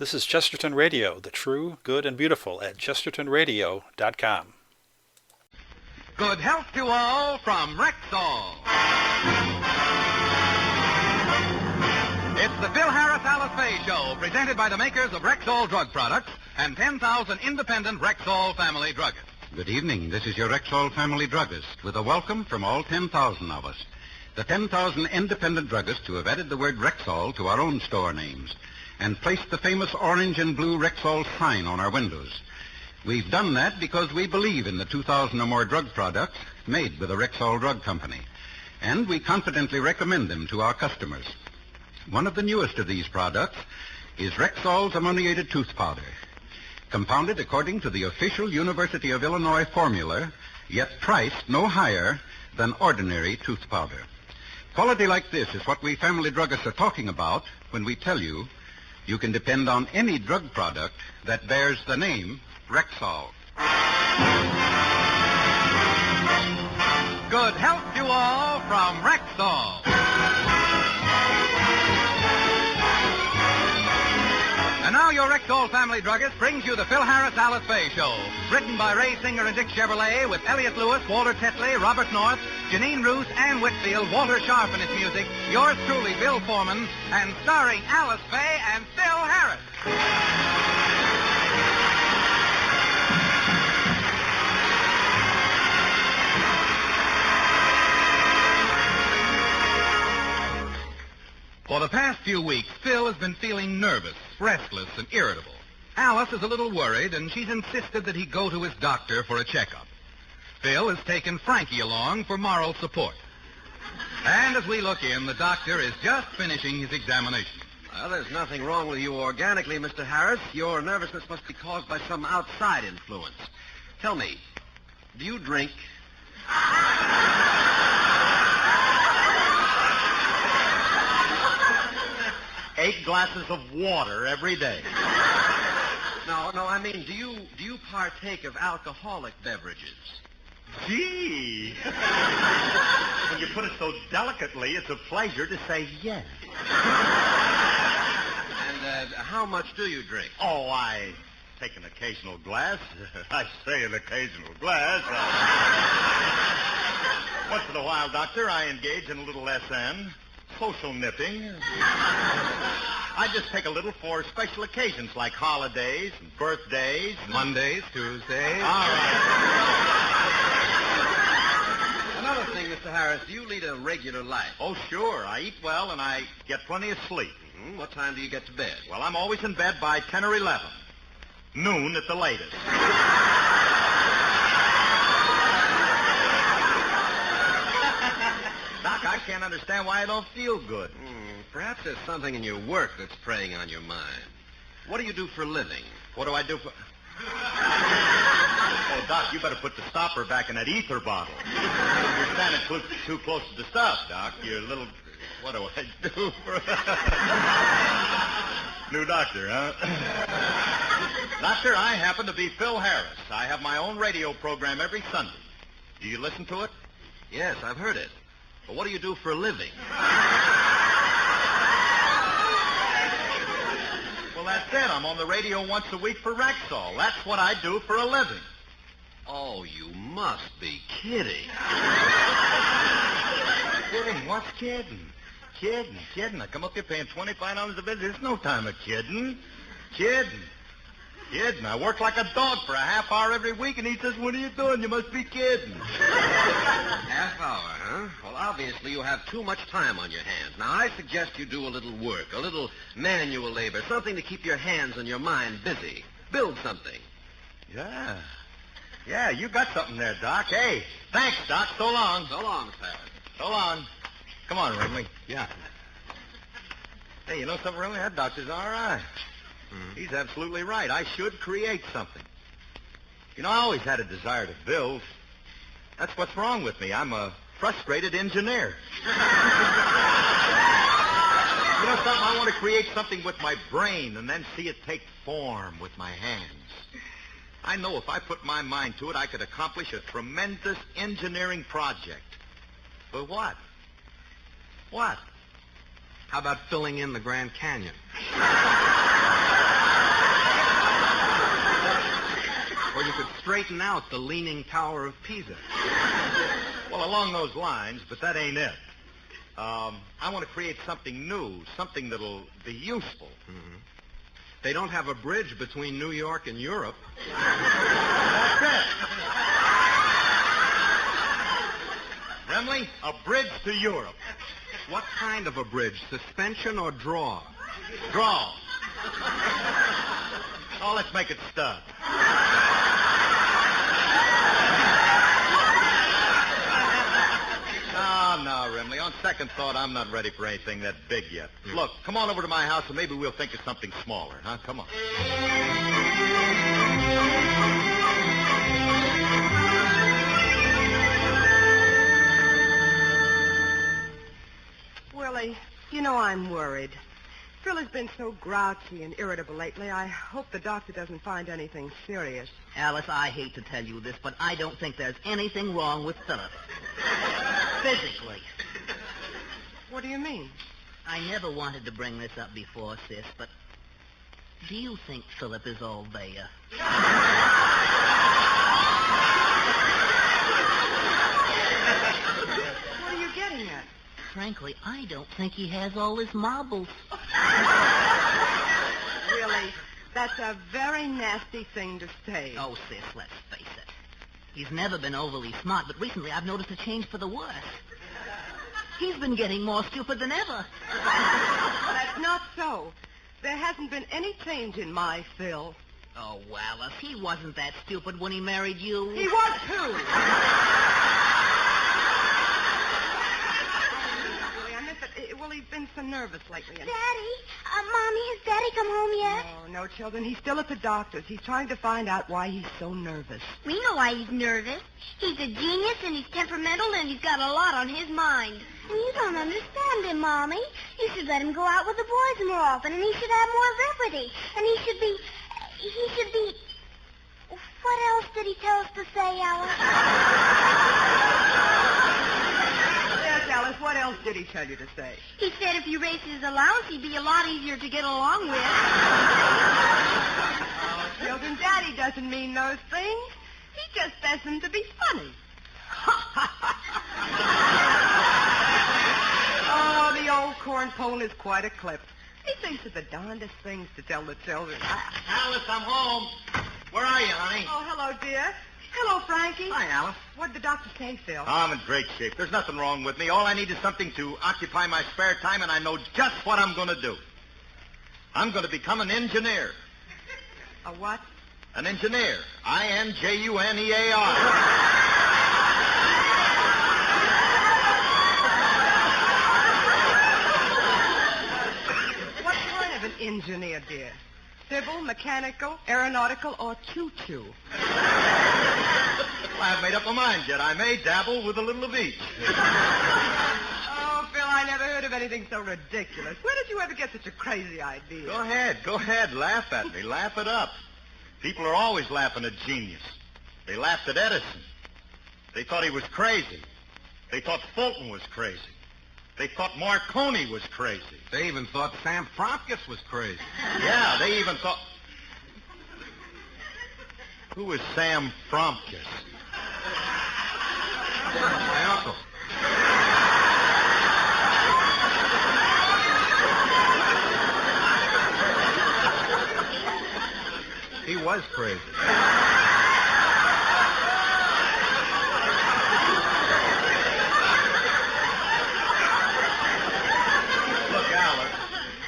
This is Chesterton Radio, the true, good, and beautiful at chestertonradio.com. Good health to all from Rexall. It's the Phil Harris-Alice Faye Show, presented by the makers of Rexall drug products and 10,000 independent Rexall family druggists. Good evening. This is your Rexall family druggist with a welcome from all 10,000 of us. The 10,000 independent druggists who have added the word Rexall to our own store names and placed the famous orange and blue Rexall sign on our windows. We've done that because we believe in the 2,000 or more drug products made with the Rexall Drug Company, and we confidently recommend them to our customers. One of the newest of these products is Rexall's ammoniated tooth powder, compounded according to the official University of Illinois formula, yet priced no higher than ordinary tooth powder. Quality like this is what we family druggists are talking about when we tell you you can depend on any drug product that bears the name Rexall. Good health to all from Rexall. And now your Rexall family druggist brings you the Phil Harris-Alice Faye Show. Written by Ray Singer and Dick Chevrolet with Elliot Lewis, Walter Tetley, Robert North, Janine Roos, Ann Whitfield, Walter Sharp in its music, yours truly, Bill Foreman, and starring Alice Faye and Phil Harris. For the past few weeks, Phil has been feeling nervous, restless, and irritable. Alice is a little worried, and she's insisted that he go to his doctor for a checkup. Phil has taken Frankie along for moral support. And as we look in, the doctor is just finishing his examination. Well, there's nothing wrong with you organically, Mr. Harris. Your nervousness must be caused by some outside influence. Tell me, do you drink? 8 glasses of water every day. No, I mean, do you partake of alcoholic beverages? Gee. When you put it so delicately, it's a pleasure to say yes. And how much do you drink? Oh, I take an occasional glass. I say an occasional glass. Once in a while, Doctor, I engage in a little SN. Social nipping. I just take a little for special occasions like holidays and birthdays. Mondays, Tuesdays. All right. Another thing, Mr. Harris, do you lead a regular life? Oh, sure. I eat well and I get plenty of sleep. Mm-hmm. What time do you get to bed? Well, I'm always in bed by 10 or 11. Noon at the latest. Doc, I can't understand why I don't feel good. Perhaps there's something in your work that's preying on your mind. What do you do for a living? What do I do for... Oh, Doc, you better put the stopper back in that ether bottle. You're standing too close to the stuff, Doc. You're a little... What do I do for... New doctor, huh? Doctor, I happen to be Phil Harris. I have my own radio program every Sunday. Do you listen to it? Yes, I've heard it. But what do you do for a living? Well, that's it. I'm on the radio once a week for Rexall. That's what I do for a living. Oh, you must be kidding. Kidding? What's kidding? Kidding. I come up here paying $25 a visit. There's no time of kidding. Kidding. I work like a dog for a half hour every week, and he says, "What are you doing? You must be kidding." Half hour, huh? Well, obviously you have too much time on your hands. Now, I suggest you do a little work, a little manual labor, something to keep your hands and your mind busy. Build something. Yeah, you got something there, Doc. Hey, thanks, Doc. So long. So long, Miss Harris. So long. Come on, Ringley. Yeah. Hey, you know something, Ringley? That doctor's all right. He's absolutely right. I should create something. You know, I always had a desire to build. That's what's wrong with me. I'm a frustrated engineer. You know something? I want to create something with my brain and then see it take form with my hands. I know if I put my mind to it, I could accomplish a tremendous engineering project. But what? What? How about filling in the Grand Canyon? straighten out the Leaning Tower of Pisa. Well, along those lines, but that ain't it. I want to create something new, something that'll be useful. Mm-hmm. They don't have a bridge between New York and Europe. That's it. Remley, a bridge to Europe. What kind of a bridge? Suspension or draw? Draw. Oh, let's make it stud. No, Remley. On second thought, I'm not ready for anything that big yet. Look, come on over to my house and maybe we'll think of something smaller, huh? Come on. Willie, you know I'm worried. Phil has been so grouchy and irritable lately. I hope the doctor doesn't find anything serious. Alice, I hate to tell you this, but I don't think there's anything wrong with Philip. Physically. What do you mean? I never wanted to bring this up before, sis, but do you think Philip is all there? What are you getting at? Frankly, I don't think he has all his marbles. Really, that's a very nasty thing to say. Oh, sis, let's face it. He's never been overly smart, but recently I've noticed a change for the worse. He's been getting more stupid than ever. That's not so. There hasn't been any change in my Phil. Oh, Alice, he wasn't that stupid when he married you. He was, too. Well, he's been so nervous lately. Daddy, Mommy, has Daddy come home yet? No, children. He's still at the doctor's. He's trying to find out why he's so nervous. We know why he's nervous. He's a genius, and he's temperamental, and he's got a lot on his mind. And you don't understand him, Mommy. You should let him go out with the boys more often, and he should have more liberty. And he should be... What else did he tell us to say, Alice? Yes, Alice, what else did he tell you to say? He said if you raised his allowance, he'd be a lot easier to get along with. Oh, children, Daddy doesn't mean those things. He just says them to be funny. Oh, the old corn pone is quite a clip. He thinks of the darndest things to tell the children. Alice, I'm home. Where are you, honey? Oh, hello, dear. Hello, Frankie. Hi, Alice. What'd the doctor say, Phil? I'm in great shape. There's nothing wrong with me. All I need is something to occupy my spare time, and I know just what I'm going to do. I'm going to become an engineer. A what? An engineer. I-N-J-U-N-E-A-R. What kind of an engineer, dear? Civil, mechanical, aeronautical, or choo-choo? I haven't made up my mind yet. I may dabble with a little of each. Oh, Phil, I never heard of anything so ridiculous. Where did you ever get such a crazy idea? Go ahead. Laugh at me. Laugh it up. People are always laughing at genius. They laughed at Edison. They thought he was crazy. They thought Fulton was crazy. They thought Marconi was crazy. They even thought Sam Fromkes was crazy. Yeah, they even thought... Who is Sam Fromkes? My uncle. He was crazy.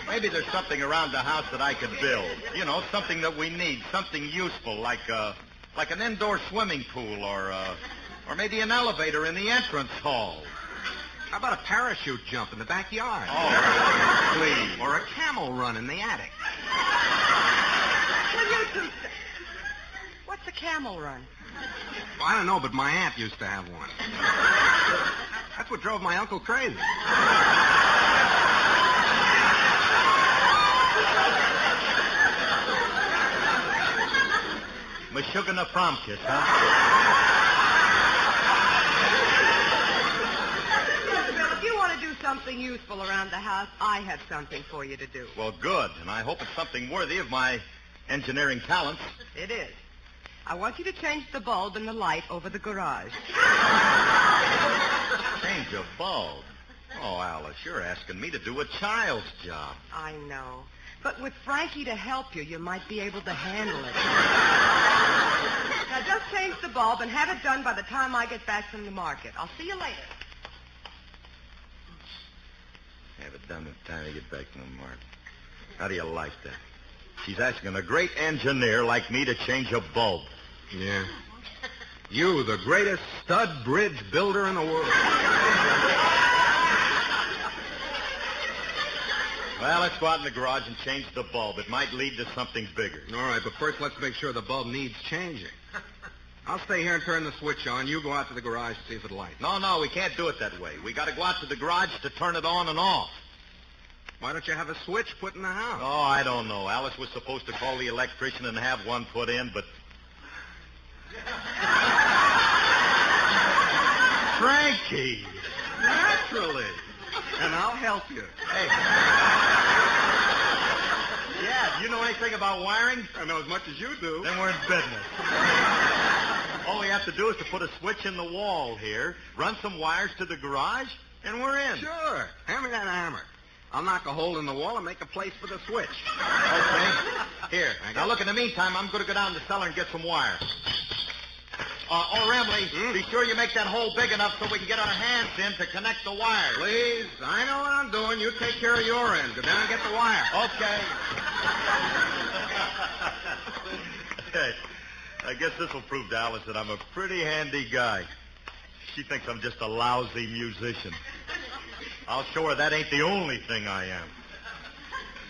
Maybe there's something around the house that I could build. You know, something that we need, something useful, like an indoor swimming pool or maybe an elevator in the entrance hall. How about a parachute jump in the backyard? Oh, please. Or a camel run in the attic. Well, you two... What's a camel run? Well, I don't know, but my aunt used to have one. That's what drove my uncle crazy. Meshuggah Fromkes, huh? Bill, if you want to do something useful around the house, I have something for you to do. Well, good. And I hope it's something worthy of my engineering talents. It is. I want you to change the bulb in the light over the garage. Change a bulb? Oh, Alice, you're asking me to do a child's job. I know. But with Frankie to help you, you might be able to handle it. Now, just change the bulb and have it done by the time I get back from the market. I'll see you later. Have it done by the time I get back from the market. How do you like that? She's asking a great engineer like me to change a bulb. Yeah. You, the greatest stud bridge builder in the world. Well, let's go out in the garage and change the bulb. It might lead to something bigger. All right, but first let's make sure the bulb needs changing. I'll stay here and turn the switch on. You go out to the garage to see if it lights. No, we can't do it that way. We got to go out to the garage to turn it on and off. Why don't you have a switch put in the house? Oh, I don't know. Alice was supposed to call the electrician and have one put in, but... Frankie! Naturally. And I'll help you. Hey. Yeah, do you know anything about wiring? I know as much as you do. Then we're in business. All we have to do is to put a switch in the wall here, run some wires to the garage, and we're in. Sure. Hand me that hammer. I'll knock a hole in the wall and make a place for the switch. Okay. Here. Now, look, in the meantime, I'm going to go down to the cellar and get some wire. Remley, be sure you make that hole big enough so we can get our hands in to connect the wires. Please, I know what I'm doing. You take care of your end. Go down and get the wire. Okay. Hey, I guess this will prove to Alice that I'm a pretty handy guy. She thinks I'm just a lousy musician. I'll show her that ain't the only thing I am.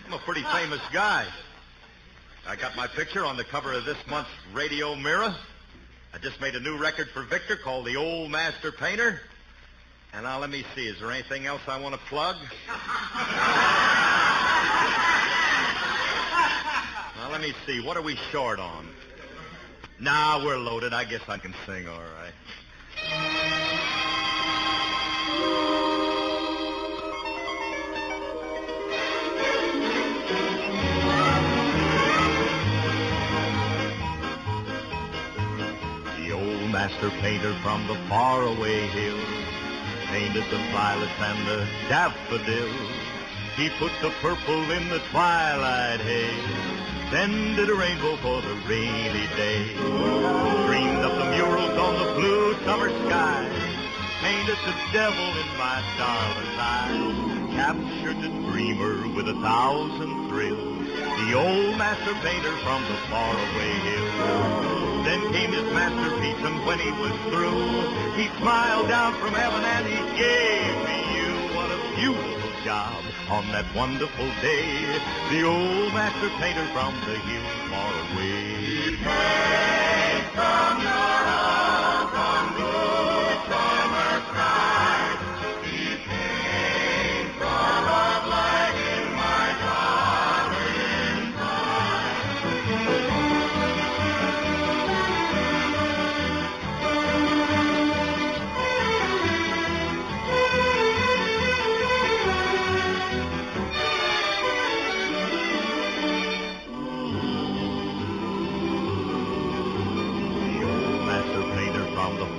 I'm a pretty famous guy. I got my picture on the cover of this month's Radio Mirror. I just made a new record for Victor called The Old Master Painter. And now let me see, is there anything else I want to plug? Now let me see, what are we short on? Nah, we're loaded. I guess I can sing all right. Master painter from the faraway hills painted the violets and the daffodils. He put the purple in the twilight haze, then did a rainbow for the rainy day. Dreamed up the murals on the blue summer sky, painted the devil in my darling's eyes, captured the dreamer with 1,000 thrills. The old master painter from the faraway hills. Then came his masterpiece, and when he was through, he smiled down from heaven and he gave me you. What a beautiful job on that wonderful day. The old master painter from the hills far away. He came from your house on blue summer skies. He came from a light in my darling's eyes.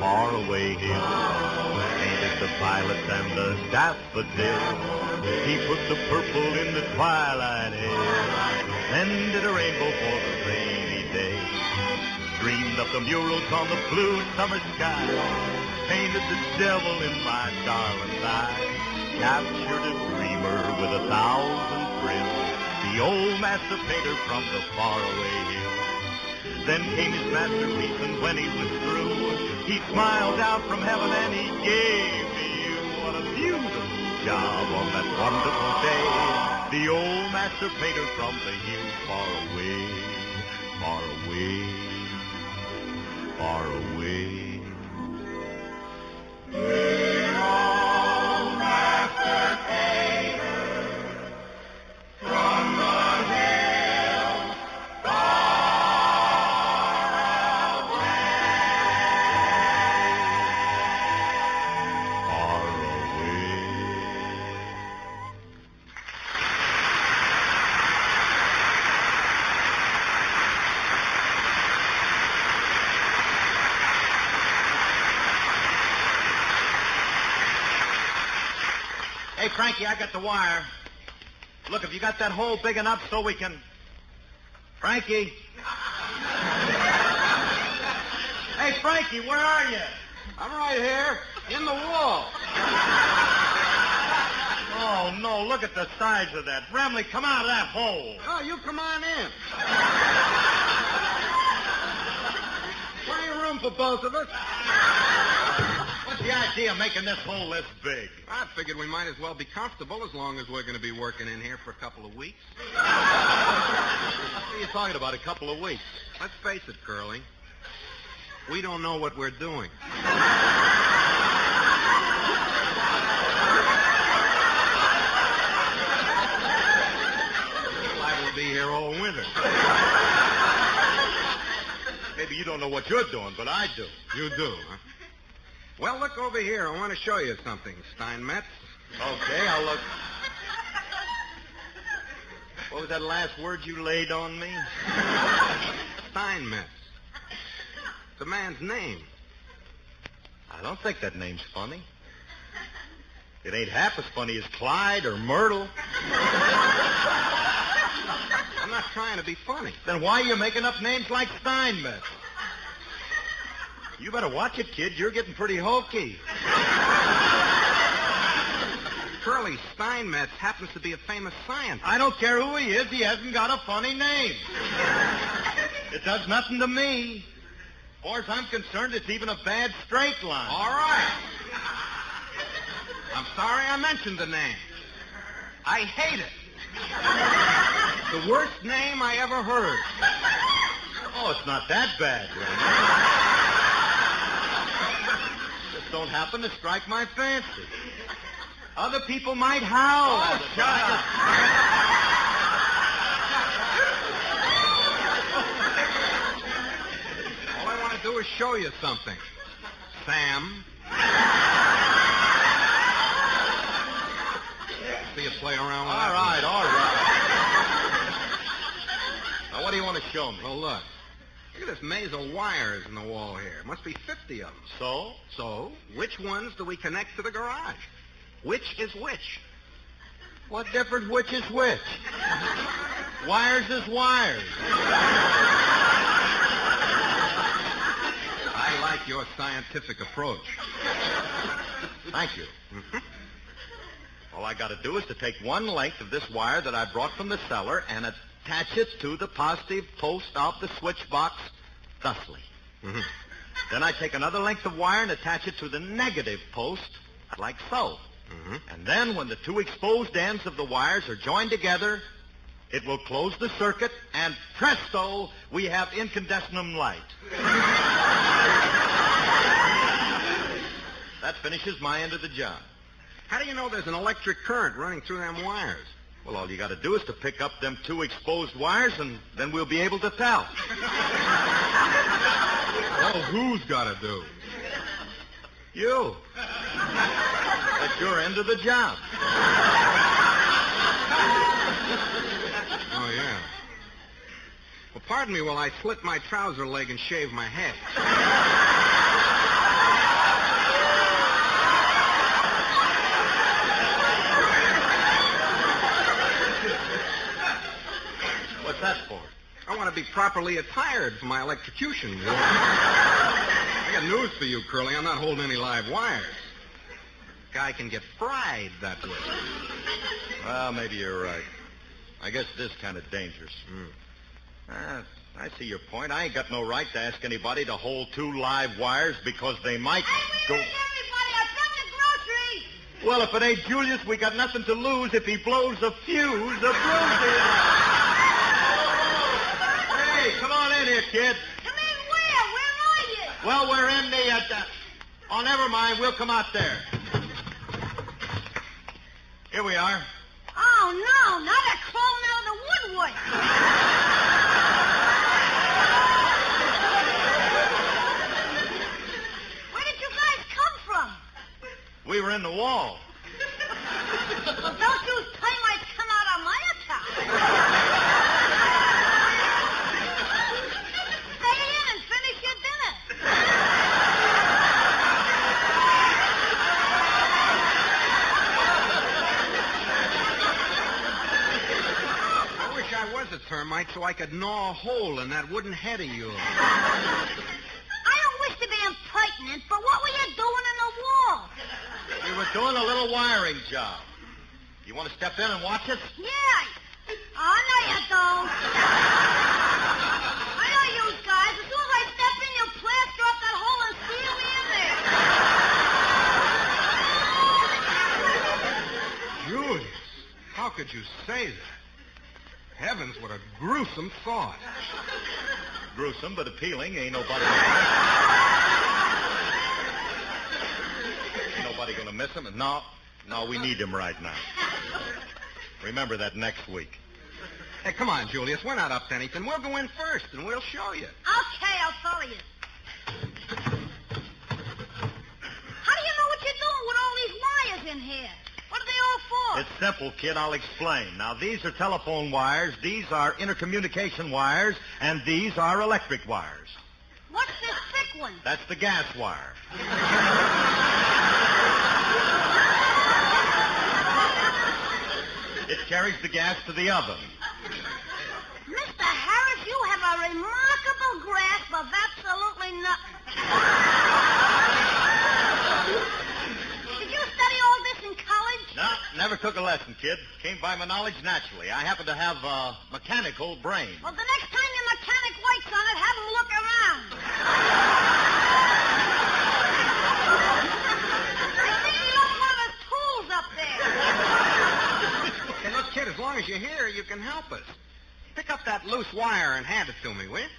Faraway hills, painted the violets and the daffodils. He put the purple in the twilight haze, then did a rainbow for the rainy day. Dreamed up the murals on the blue summer sky, painted the devil in my darling's eyes, captured a dreamer with 1,000 thrills. The old master painter from the faraway hills. Then came his masterpiece, and when he was through, he smiled down from heaven and he gave me you. What a beautiful job on that wonderful day. The old master painter from the hills far away, far away, far away. The old master painter from the hills far Hey, Frankie, I got the wire. Look, have you got that hole big enough so we can... Frankie? Hey, Frankie, where are you? I'm right here, in the wall. Oh, no, look at the size of that. Bramley, come out of that hole. Oh, you come on in. Plenty of room for both of us. What's the idea of making this hole this big? I figured we might as well be comfortable as long as we're going to be working in here for a couple of weeks. What are you talking about, a couple of weeks? Let's face it, Curly. We don't know what we're doing. Liable to be here all winter. Maybe you don't know what you're doing, but I do. You do, huh? Well, look over here. I want to show you something, Steinmetz. Okay, I'll look. What was that last word you laid on me? Steinmetz. It's a man's name. I don't think that name's funny. It ain't half as funny as Clyde or Myrtle. I'm not trying to be funny. Then why are you making up names like Steinmetz? You better watch it, kid. You're getting pretty hokey. Curly, Steinmetz happens to be a famous scientist. I don't care who he is. He hasn't got a funny name. It does nothing to me. As far as I'm concerned, it's even a bad straight line. All right. I'm sorry I mentioned the name. I hate it. The worst name I ever heard. Oh, it's not that bad, Randy. Just don't happen to strike my fancy. Other people might howl. Oh, shut up. All I want to do is show you something, Sam. See you play around with All that. right. Now, what do you want to show me? Well, look. Look at this maze of wires in the wall here. Must be 50 of them. So, which ones do we connect to the garage? Which is which? What difference which is which? Wires is wires. I like your scientific approach. Thank you. All I got to do is to take one length of this wire that I brought from the cellar and attach it to the positive post of the switch box thusly. Then I take another length of wire and attach it to the negative post like so. And then when the two exposed ends of the wires are joined together, it will close the circuit, and presto, we have incandescent light. That finishes my end of the job. How do you know there's an electric current running through them wires? Well, all you got to do is to pick up them two exposed wires, and then we'll be able to tell. Well, who's got to do? You. That's your end of the job. Oh, yeah. Well, pardon me while I slit my trouser leg and shave my head. What's that for? I want to be properly attired for my electrocution. I got news for you, Curly. I'm not holding any live wires. Guy can get fried that way. Well, maybe you're right. I guess it is kind of dangerous. I see your point. I ain't got no right to ask anybody to hold two live wires because they might go... Everybody, I brought the groceries. Well, if it ain't Julius, we got nothing to lose. If he blows a fuse, a bruise. Hey, come on in here, kid. Come in where? Where are you? Well, we're in the... Oh, never mind. We'll come out there. Here we are. Oh, no, not a crawling out of the woodwork. Where did you guys come from? We were in the wall. Well, don't you termites come out on my account. Stay in and finish your dinner. light so I could gnaw a hole in that wooden head of yours. I don't wish to be impertinent, but what were you doing in the wall? We were doing a little wiring job. You want to step in and watch us? Yeah. Oh, no, you don't. I know you guys. As soon as I step in, you plaster up that hole and seal me in there. Julius, how could you say that? Heavens, what a gruesome thought. Gruesome, but appealing. Ain't nobody gonna miss him. No, we need him right now. Remember that next week. Hey, come on, Julius. We're not up to anything. We'll go in first, and we'll show you. Okay, I'll follow you. How do you know what you're doing with all these wires in here? What are they all for? It's simple, kid. I'll explain. Now, these are telephone wires, these are intercommunication wires, and these are electric wires. What's this thick one? That's the gas wire. It carries the gas to the oven. Mr. Harris, you have a remarkable grasp of absolutely nothing. Did you study all this in college? No, never took a lesson, kid. Came by my knowledge naturally. I happen to have a mechanical brain. Well, the next time your mechanic waits on it, have him look around. I think he left one of his tools up there. Hey, look, kid, as long as you're here, you can help us. Pick up that loose wire and hand it to me, will you?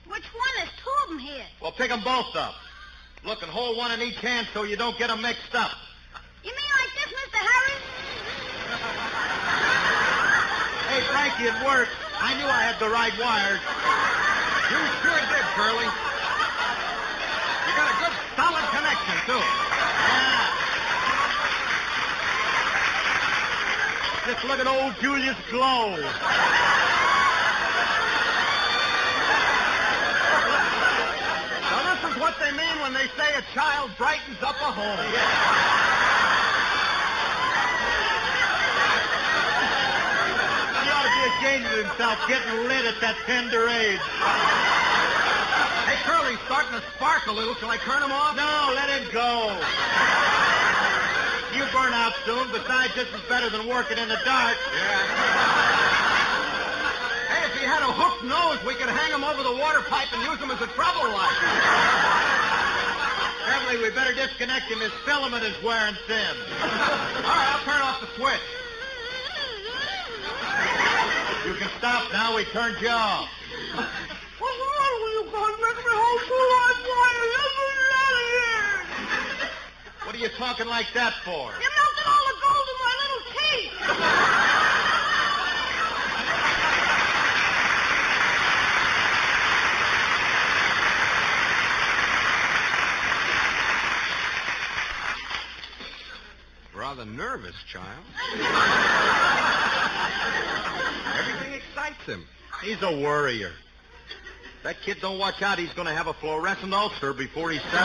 Which one? There's two of them here. Well, pick them both up. Look, and hold one in each hand so you don't get them mixed up. You mean like this, Mr. Harris? Hey, Frankie, it worked. I knew I had the right wires. You sure did, Curly. You got a good, solid connection, too. Yeah. Just look at old Julius Flow. Now, this is what they mean when they say a child brightens up a home. He ought to be ashamed of himself getting lit at that tender age. Hey, Curly's starting to spark a little. Shall I turn him off? No, let him go. You burn out soon. Besides, this is better than working in the dark. Yeah. Hey, if he had a hooked nose, we could hang him over the water pipe and use him as a trouble light. Emily, we better disconnect him. His filament is wearing thin. All right, I'll turn off the switch. You can stop now. We turned you off. What's wrong with you guys? Making me hold too long wire. Let me out of here. What are you talking like that for? You melted all the gold in my little teeth. Rather nervous, child. Everything excites him. He's a worrier. That kid don't watch out, he's going to have a fluorescent ulcer before he's 17.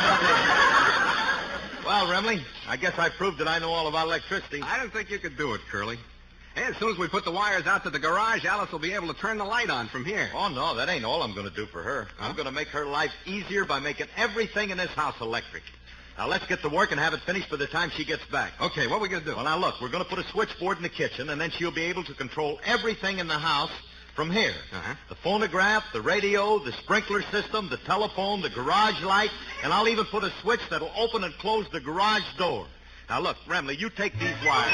Well, Remley, I guess I proved that I know all about electricity. I don't think you could do it, Curly. Hey, as soon as we put the wires out to the garage, Alice will be able to turn the light on from here. Oh, no, that ain't all I'm going to do for her. Huh? I'm going to make her life easier by making everything in this house electric. Now, let's get to work and have it finished by the time she gets back. Okay, what are we going to do? Well, now, look, we're going to put a switchboard in the kitchen, and then she'll be able to control everything in the house from here. Uh-huh. The phonograph, the radio, the sprinkler system, the telephone, the garage light, and I'll even put a switch that'll open and close the garage door. Now, look, Remley, you take these wires.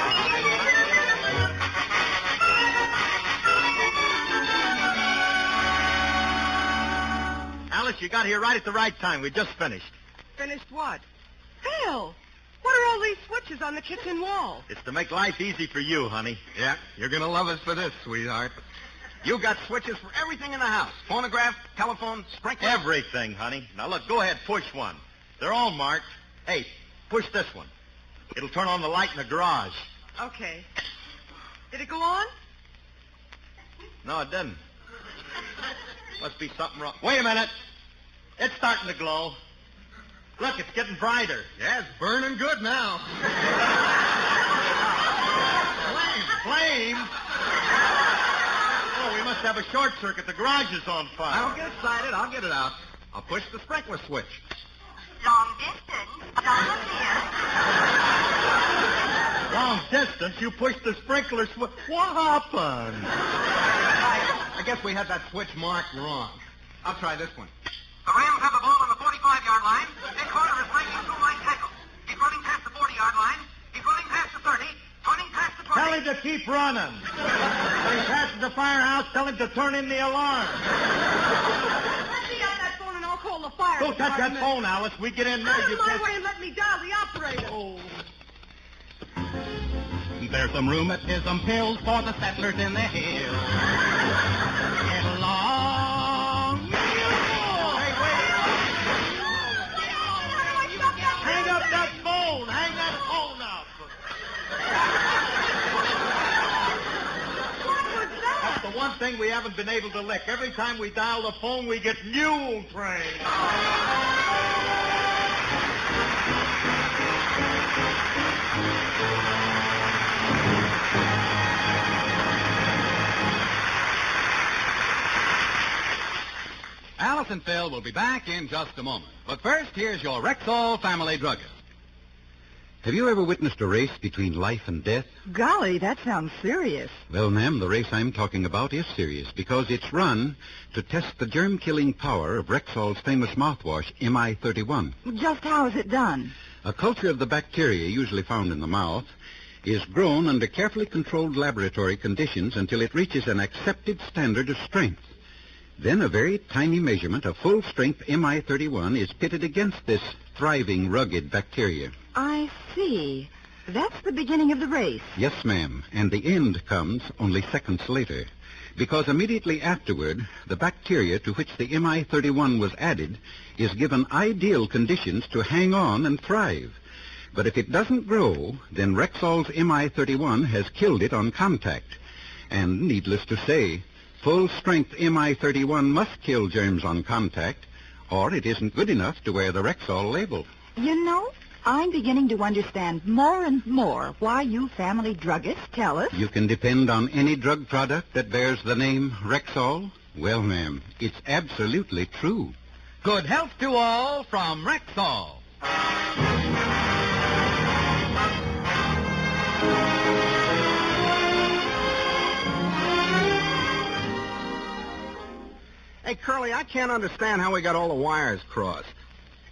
Alice, you got here right at the right time. We just finished. Finished what? Phil, what are all these switches on the kitchen wall? It's to make life easy for you, honey. Yeah, you're going to love us for this, sweetheart. You got switches for everything in the house. Phonograph, telephone, sprinkler. Everything, honey. Now, look, go ahead, push one. They're all marked. Hey, push this one. It'll turn on the light in the garage. Okay. Did it go on? No, it didn't. Must be something wrong. Wait a minute. It's starting to glow. Look, it's getting brighter. Yeah, it's burning good now. Flames? Oh, we must have a short circuit. The garage is on fire. Don't get excited. I'll get it out. I'll push the sprinkler switch. Long distance, double deer. Long distance? You pushed the sprinkler switch. What happened? I guess we had that switch marked wrong. I'll try this one. The Rams have the ball on the 45-yard line. Dick Carter is breaking two-line tackle. He's running past the 40-yard line. He's running past the 30. Running past the 20. Tell him to keep running. When he passes the firehouse, tell him to turn in the alarm. Let me up that phone and I'll call the fire Don't touch that department. phone, Alice. We get in there. Out You of my can't... way and let me dial the operator. Oh. There's some rheumatism pills for the settlers in the hills. Get along. Hey, wait. Hang up that phone. Hang that phone up. What was that? That's the one thing we haven't been able to lick. Every time we dial the phone, we get mule train. Alice and Phil will be back in just a moment. But first, here's your Rexall family druggist. Have you ever witnessed a race between life and death? Golly, that sounds serious. Well, ma'am, the race I'm talking about is serious because it's run to test the germ-killing power of Rexall's famous mouthwash, MI31. Just how is it done? A culture of the bacteria usually found in the mouth is grown under carefully controlled laboratory conditions until it reaches an accepted standard of strength. Then a very tiny measurement of full-strength MI31 is pitted against this thriving, rugged bacteria. I see. That's the beginning of the race. Yes, ma'am, and the end comes only seconds later, because immediately afterward, the bacteria to which the MI31 was added is given ideal conditions to hang on and thrive. But if it doesn't grow, then Rexall's MI31 has killed it on contact. And needless to say, full-strength MI31 must kill germs on contact, or it isn't good enough to wear the Rexall label. You know, I'm beginning to understand more and more why you family druggists tell us. You can depend on any drug product that bears the name Rexall? Well, ma'am, it's absolutely true. Good health to all from Rexall. Hey, Curly, I can't understand how we got all the wires crossed.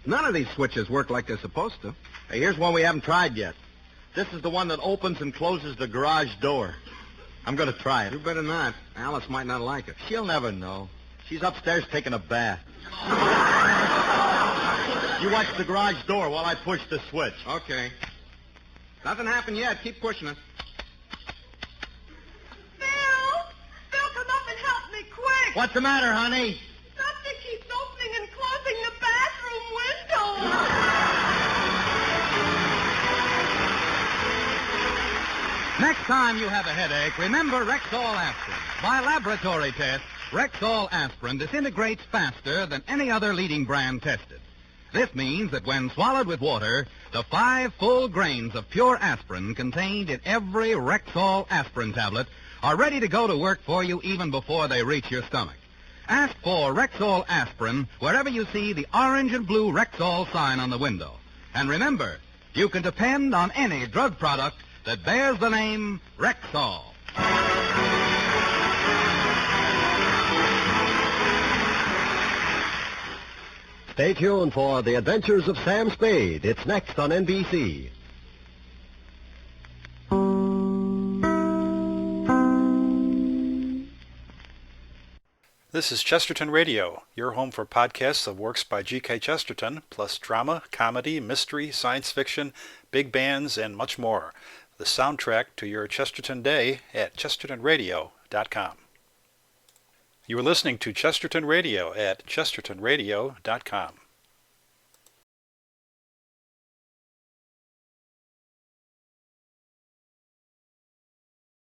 None of these switches work like they're supposed to. Hey, here's one we haven't tried yet. This is the one that opens and closes the garage door. I'm going to try it. You better not. Alice might not like it. She'll never know. She's upstairs taking a bath. You watch the garage door while I push the switch. Okay. Nothing happened yet. Keep pushing it. Phil! Phil, come up and help me, quick! What's the matter, honey? Something keeps opening and closing the bathroom window. Next time you have a headache, remember Rexall aspirin. By laboratory test, Rexall aspirin disintegrates faster than any other leading brand tested. This means that when swallowed with water, the 5 full grains of pure aspirin contained in every Rexall aspirin tablet are ready to go to work for you even before they reach your stomach. Ask for Rexall aspirin wherever you see the orange and blue Rexall sign on the window. And remember, you can depend on any drug product that bears the name Rexall. Stay tuned for The Adventures of Sam Spade. It's next on NBC. This is Chesterton Radio, your home for podcasts of works by G.K. Chesterton, plus drama, comedy, mystery, science fiction, big bands, and much more. The soundtrack to your Chesterton day at chestertonradio.com. You are listening to Chesterton Radio at chestertonradio.com.